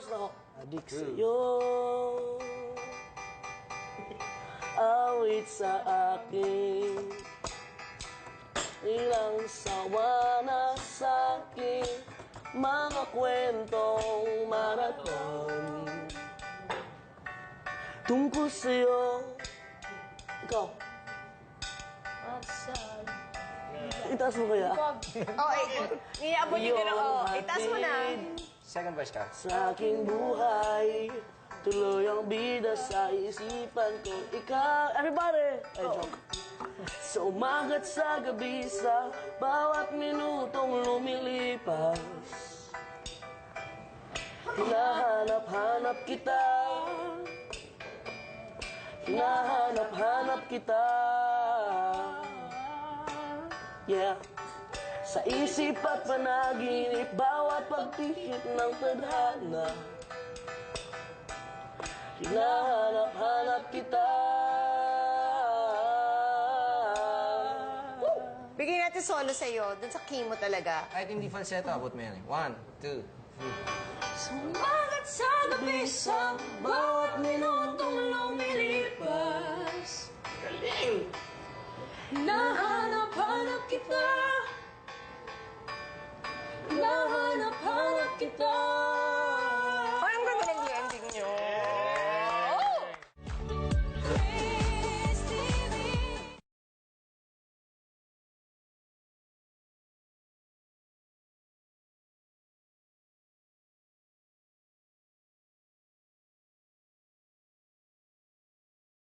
chorus na ako. Adik sa'yo, awit sa akin, ilang sawa na sa'kin, mga kwentong marathon tungkol sa'yo. Ikaw. Itaas mo kaya? Iabot niyo din ako. Itaas mo na. Second verse ka. Sa aking buhay, tuloy ang bida sa isipan ko. Ikaw, everybody! Ay, joke. Sa umaga't sa gabi, sa bawat minutong lumilipas, hinahanap-hanap kita, hinahanap-hanap kita. Yeah. Sa isip at panaginip, bawat pagtihit ng tadhana, hinahanap-hanap kita. Bigyan natin solo sa'yo. Dun sa key mo talaga. Kahit hindi falsetto, abot mo yan eh. 1, 2, 3. Sumagat sa gabi, sa bawat minutong lumilipas, galing! Hinahanap-hanap kita, hinahanap-hanap kita.